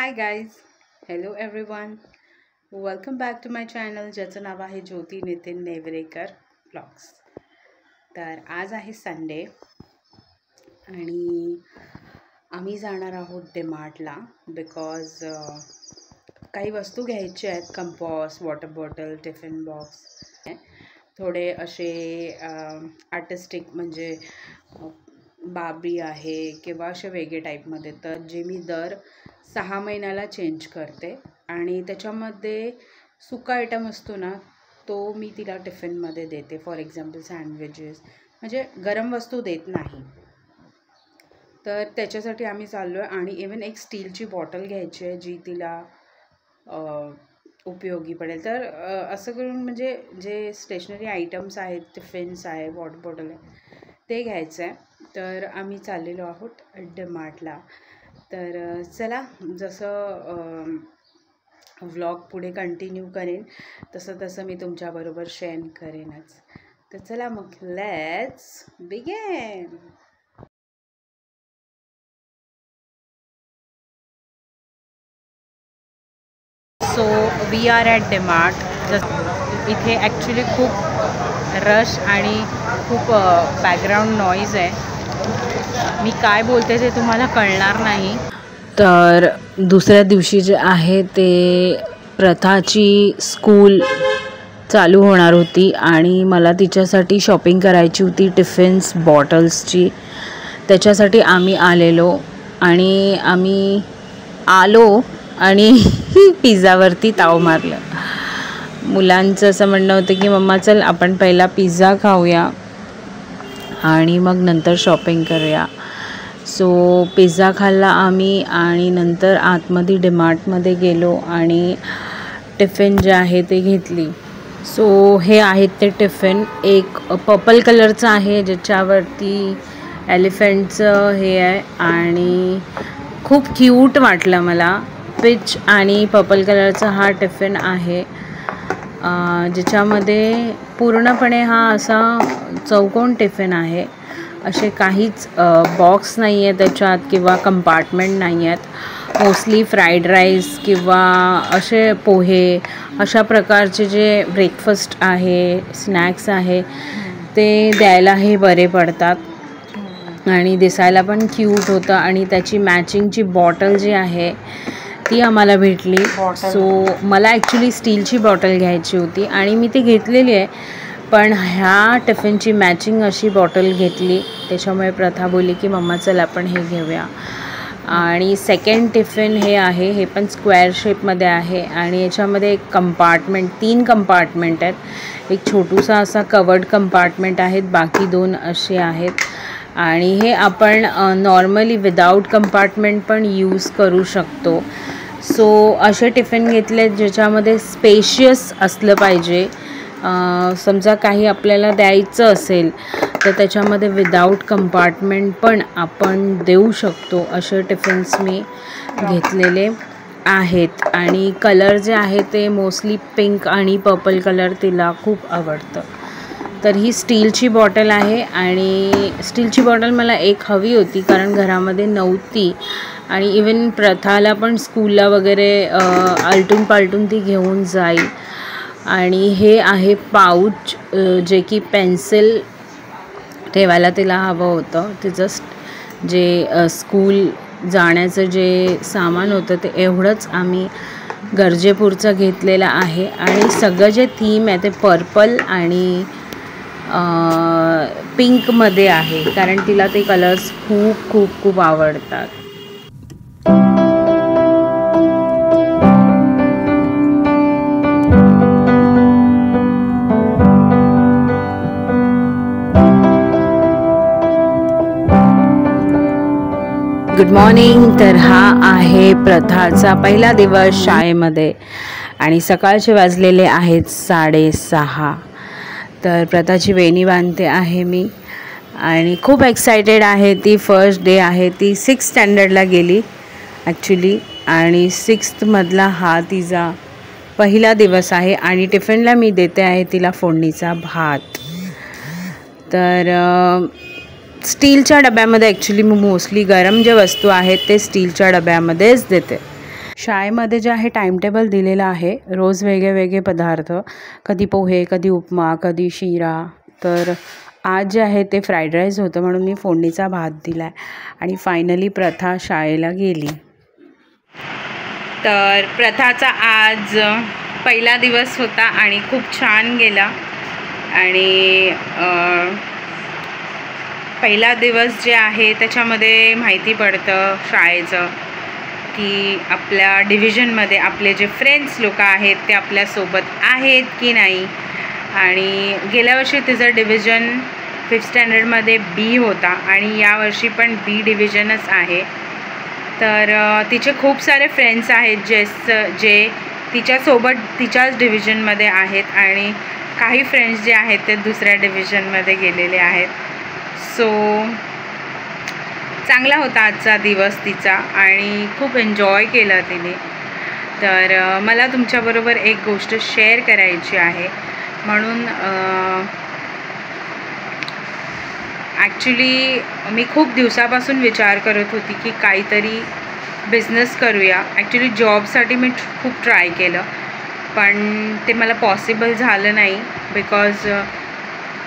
High guys, hello everyone, welcome back to my channel ज्याचं नाव आहे ज्योती नितीन नेवरेकर ब्लॉग्स. तर आज आहे संडे आणि आम्ही जाणार आहोत डीमार्टला बिकॉज काही वस्तू घ्यायच्या आहेत. Compass, water bottle, tiffin box, थोडे असे आर्टिस्टिक म्हणजे बाबी आहे किंवा असे वेगळे टाईपमध्ये, तर जे मी दर 6 महिन्याला चेंज करते. आणि त्याच्यामध्ये सुका आयटम असतो ना, तो मी तिला टिफिनमध्ये देते. फॉर एक्झाम्पल सँडविचेस, म्हणजे गरम वस्तू देत नाही. तर त्याच्यासाठी आम्ही चाललो आहे. आणि इवन एक स्टीलची बॉटल घ्यायची आहे जी तिला उपयोगी पडेल. तर असं करून म्हणजे जे स्टेशनरी आयटम्स आहेत, टिफिन्स आहे, वॉटर बॉटल आहे, ते घ्यायचं आहे. तर आम्ही चाललेलो आहोत डीमार्टला. तर चला, जसं व्लॉग पुढे कंटिन्यू करेन तसं मी तुमच्याबरोबर शेअर करेनच. तर चला मग, let's begin. So we are at DMart. इथे ॲक्च्युली खूप रश आणि खूप बॅकग्राऊंड नॉईज आहे. मी काय बोलते ते तुम्हाला कळणार नाही. तर दुसऱ्या दिवशी जे आहे ते प्रथाची स्कूल चालू होणार होती आणि मला तिच्यासाठी शॉपिंग करायची होती, टिफिन्स, बॉटल्सची. त्याच्यासाठी आम्ही आलेलो आणि आम्ही आलो आणि पिझ्झावरती ताव मारलं. मुलांचं असं म्हणणं होतं की मम्मा चल आपण पहिला पिझ्झा खाऊया आणि मग नंतर शॉपिंग करूया. सो पिझ्झा खाल्ला आम्ही आणि नंतर आतमध्ये डीमार्टमध्ये गेलो आणि टिफिन जे आहे ते घेतली. सो हे आहेत ते टिफिन. एक पर्पल कलरचं आहे ज्याच्यावरती एलिफंटचं हे आहे आणि खूप क्यूट वाटलं मला. पीच आणि पर्पल कलरचा हा टिफिन आहे, ज्याच्यामध्ये पूर्णपणे हा असा चौकोन टिफिन आहे. असे काहीच बॉक्स नाही आहे त्याच्यात किंवा कंपार्टमेंट नाही आहेत. मोस्टली फ्राईड राईस किंवा असे पोहे, अशा प्रकारचे जे ब्रेकफास्ट आहे, स्नॅक्स आहे, ते द्यायला हे बरे पडतात आणि दिसायला पण क्यूट होतं. आणि त्याची मॅचिंगची बॉटल जी आहे ती आम्हाला भेटली. सो मला ॲक्च्युली स्टीलची बॉटल घ्यायची होती आणि मी ती घेतलेली आहे, पण ह्या टिफिनची मॅचिंग अशी बॉटल घेतली. त्याच्यामुळे प्रथा बोलली की मम्मा चल आपण हे घेऊया. आणि सेकंड टिफिन हे आहे, हे पण स्क्वेअर शेपमध्ये आहे आणि याच्यामध्ये एक कंपार्टमेंट, 3 कंपार्टमेंट आहेत. एक छोटूसा असा कवर्ड कंपार्टमेंट आहेत, बाकी 2 असे आहेत. आणि हे आपण नॉर्मली विदाऊट कंपार्टमेंट पण यूज करू शकतो. सो असे टिफिन घेतले ज्याच्यामध्ये स्पेशियस असलं पाहिजे. समजा काही आपल्याला द्यायचं असेल तर त्याच्यामध्ये विदाऊट कंपार्टमेंट पण आपण देऊ शकतो. असे टिफिन्स मी घेतलेले आहेत. आणि कलर जे आहे ते मोस्टली पिंक आणि पर्पल कलर तिला खूप आवडतं. तर ही स्टीलची बॉटल आहे आणि स्टीलची बॉटल मला एक हवी होती कारण घरामध्ये नव्हती. आणि इवन प्रथाला पण स्कूलला वगैरे आलटून पालटून ती घेऊन जाईल. आणि हे आहे पाऊच, जे की पेन्सिल ठेवायला तिला हवं होतं. ते जस्ट जे स्कूल जाण्याचं जे सामान होतं ते एवढंच आम्ही गरजेपुरचं घेतलेलं आहे. आणि सगळं जे थीम आहे ते पर्पल आणि पिंकमध्ये आहे कारण तिला ते कलर्स खूप खूप खूप आवडतात. Good morning. तर हा आहे प्रथाचा पहिला दिवस शाळेमध्ये आणि सकाळचे वाजलेले आहेत 6:30. तर प्रथाची वेणी बांधते आहे मी आणि खूप एक्सायटेड आहे. ती फर्स्ट डे आहे, ती 6th स्टँडर्डला गेली ॲक्च्युली आणि 6th मधला हा तिचा पहिला दिवस आहे. आणि टिफिनला मी देते आहे तिला फोडणीचा भात. तर स्टीलच्या डब्यामध्ये ॲक्च्युली मी मोस्टली गरम जे वस्तू आहेत ते स्टीलच्या डब्यामध्येच देते. शाळेमध्ये जे आहे टाईमटेबल दिलेलं आहे, रोज वेगळे वेगळे पदार्थ, कधी पोहे, कधी उपमा, कधी शिरा. तर आज जे आहे ते फ्राईड राईस होतं, म्हणून मी फोडणीचा भात दिला आहे. आणि फायनली प्रथा शाळेला गेली. तर प्रथाचा आज पहिला दिवस होता आणि खूप छान गेला. आणि पहिला दिवस जे आहे त्याच्यामध्ये माहिती पडतं शाळेचं की आपल्या डिव्हिजनमध्ये आपले जे फ्रेंड्स लोक आहेत ते आपल्यासोबत आहेत की नाही. आणि गेल्या वर्षी तिचं डिव्हिजन 5th स्टँडर्डमध्ये बी होता आणि यावर्षी पण बी डिव्हिजनच आहे. तर तिचे खूप सारे फ्रेंड्स आहेत जे तिच्यासोबत तिच्याच डिव्हिजनमध्ये आहेत आणि काही फ्रेंड्स जे आहेत ते दुसऱ्या डिव्हिजनमध्ये गेलेले आहेत. सो चांगला होता आजचा दिवस तिचा आणि खूप एन्जॉय केला तिने. तर मला तुमच्याबरोबर एक गोष्ट शेअर करायची आहे, म्हणून ॲक्च्युली मी खूप दिवसापासून विचार करत होती की काहीतरी बिझनेस करूया. ॲक्च्युली जॉबसाठी मी खूप ट्राय केलं, पण ते मला पॉसिबल झालं नाही. Because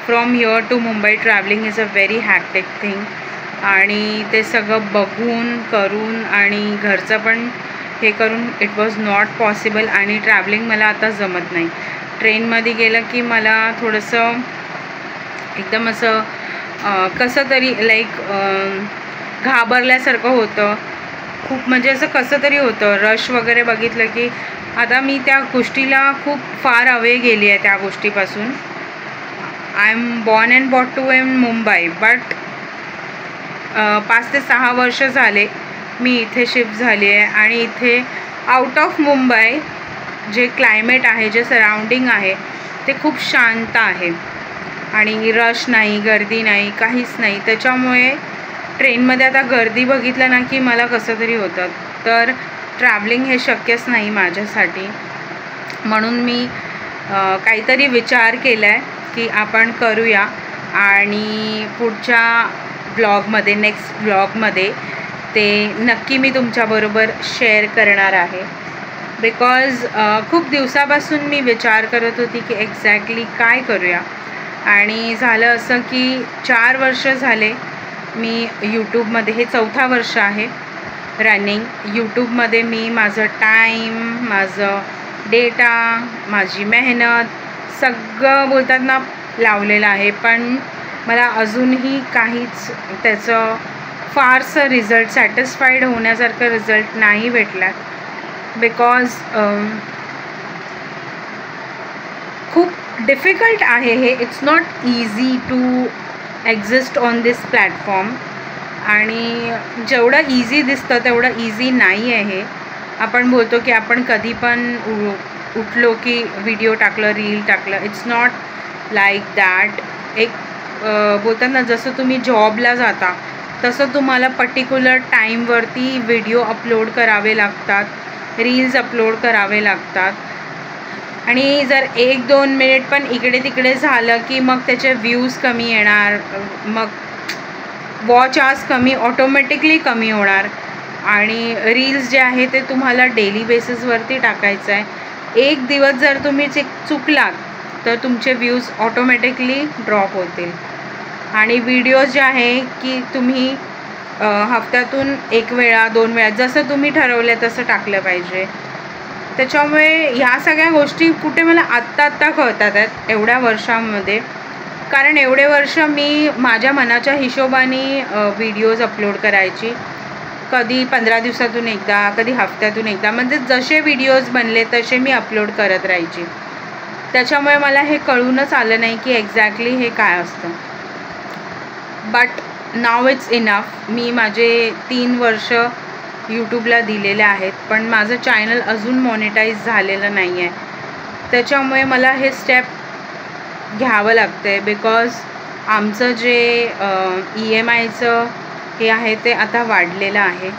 from here to Mumbai travelling is a very hectic thing. आणि ते सगळं बघून करून आणि घरचं पण हे करून इट वॉज नॉट पॉसिबल. आणि ट्रॅव्हलिंग मला आता जमत नाही. ट्रेनमध्ये गेलं की मला थोडंसं एकदम असं कसं तरी लाईक घाबरल्यासारखं होतं खूप. म्हणजे असं कसं तरी होतं. रश वगैरे बघितलं की आता मी त्या गोष्टीला खूप फार अवे गेली आहे त्या गोष्टीपासून. I am born and bought to in Mumbai, but 5 ते 6 वर्ष झाले मी इथे शिफ्ट झाली आहे. आणि इथे आउट ऑफ मुंबई जे क्लायमेट आहे, जे सराउंडिंग आहे ते खूप शांत आहे आणि रश नाही, गर्दी नाही, काहीच नाही. त्याच्यामुळे ट्रेनमध्ये आता गर्दी बघितलं ना की मला कसं तरी होतं. तर ट्रॅव्हलिंग हे शक्यच नाही माझ्यासाठी. म्हणून मी काहीतरी विचार केला आहे की आपण करूया. आणि पुढच्या ब्लॉगमध्ये, नेक्स्ट ब्लॉगमध्ये ते नक्की मी तुमच्याबरोबर शेअर करणार आहे. बिकॉज खूप दिवसापासून मी विचार करत होती की एक्झॅक्टली काय करूया. आणि झालं असं की 4 वर्ष झाले मी यूट्यूबमध्ये, हे 4था वर्ष आहे रनिंग. यूट्यूबमध्ये मी माझं टाईम, माझं डेटा, माझी मेहनत सगळं बोलतात ना लावलेलं आहे. पण मला अजूनही काहीच त्याचं फारसं रिझल्ट, सॅटिस्फाईड होण्यासारखं रिझल्ट नाही भेटला. बिकॉज खूप डिफिकल्ट आहे हे. It's not easy to exist on this platform. आणि जेवढं इझी दिसतं तेवढं इझी नाही आहे हे. आपण बोलतो की आपण कधी पण उठलो की व्हिडिओ टाकलं, रील टाकलं. It's not like that. एक बोलतात ना, जसं तुम्ही जॉबला जाता तसं तुम्हाला पर्टिक्युलर टाईमवरती व्हिडिओ अपलोड करावे लागतात, रील्स अपलोड करावे लागतात. आणि जर 1-2 मिनिट पण इकडे तिकडे झालं की मग त्याचे व्ह्यूज कमी येणार, मग वॉच आवर्स कमी, ऑटोमॅटिकली कमी होणार. आणि रील्स जे आहे ते तुम्हाला डेली बेसिसवरती टाकायचं आहे. एक दिवस जर तुम्ही चुकलात तर तुमचे व्ह्यूज ऑटोमॅटिकली ड्रॉप होतील. आणि व्हिडिओज जे आहे की तुम्ही हफ्त्यातून 1 वेळा 2 वेळा जसं तुम्ही ठरवलं तसं टाकलं पाहिजे. त्याच्यामुळे ह्या सगळ्या गोष्टी कुठे मला आत्ता कळतात आहेत एवढ्या वर्षांमध्ये. कारण एवढे वर्ष मी माझ्या मनाच्या हिशोबाने व्हिडिओज अपलोड करायची. कधी 15 दिवसातून एकदा, कधी हफ्त्यातून एकदा, म्हणजे जसे व्हिडिओज बनले तसे मी अपलोड करत राहायची. त्याच्यामुळे मला हे कळूनच आलं नाही की एक्झॅक्टली हे काय असतं. But now it's enough. मी माझे 3 वर्ष यूट्यूबला दिलेले आहेत, पण माझं चॅनल अजून मॉनिटाईज झालेलं नाही आहे. त्याच्यामुळे मला हे स्टेप घ्यावं लागतं आहे. बिकॉज आमचं जे EMIचं हे आहे ते आता वाढलेलं आहे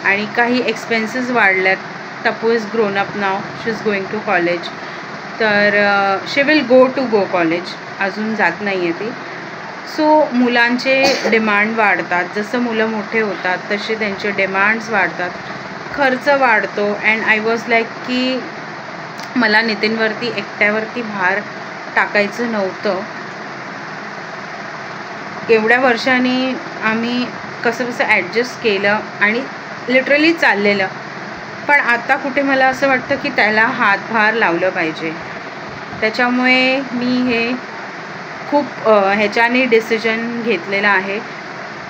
आणि काही एक्सपेन्सेस वाढल्यात. Tappu is grown up now, she is going to college. तर शी विल गो कॉलेज. अजून जात नाही आहे ती. सो मुलांचे डिमांड वाढतात. जसं मुलं मोठे होतात तसे त्यांचे डिमांड्स वाढतात. खर्च वाढतो. अँड आय वॉज लाईक की मला नितीनवरती एकट्यावरती भार टाकायचं नव्हतं. एवढ्या वर्षांनी आम्ही कसं ॲडजस्ट केलं आणि लिटरली चाललेलं. पण आता कुठे मला असं वाटतं की त्याला हातभार लावलं पाहिजे. त्याच्यामुळे मी हे खूप ह्याच्याने डिसिजन घेतलेलं आहे.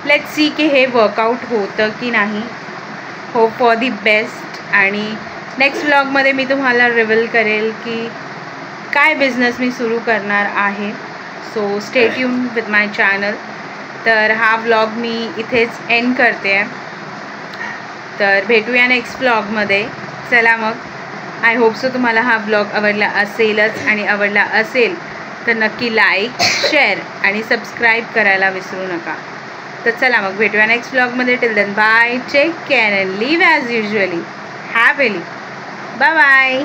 लेट्स सी की हे वर्कआउट होतं की नाही. Hope for the best. आणि नेक्स्ट व्लॉगमध्ये मी तुम्हाला रिव्हील करेल की काय बिझनेस मी सुरू करणार आहे. So stay tune with my channel. तर हा व्लॉग मी इथेच एंड करते आहे. तर भेटूया नेक्स्ट व्लॉगमध्ये. चला मग, आय होप सो तुम्हाला हा व्लॉग आवडला असेलच. आणि आवडला असेल तर नक्की लाईक, शेअर आणि सबस्क्राईब करायला विसरू नका. तर चला मग भेटूया नेक्स्ट व्लॉगमध्ये. Till then bye, take care and live as usually happily. Bye bye.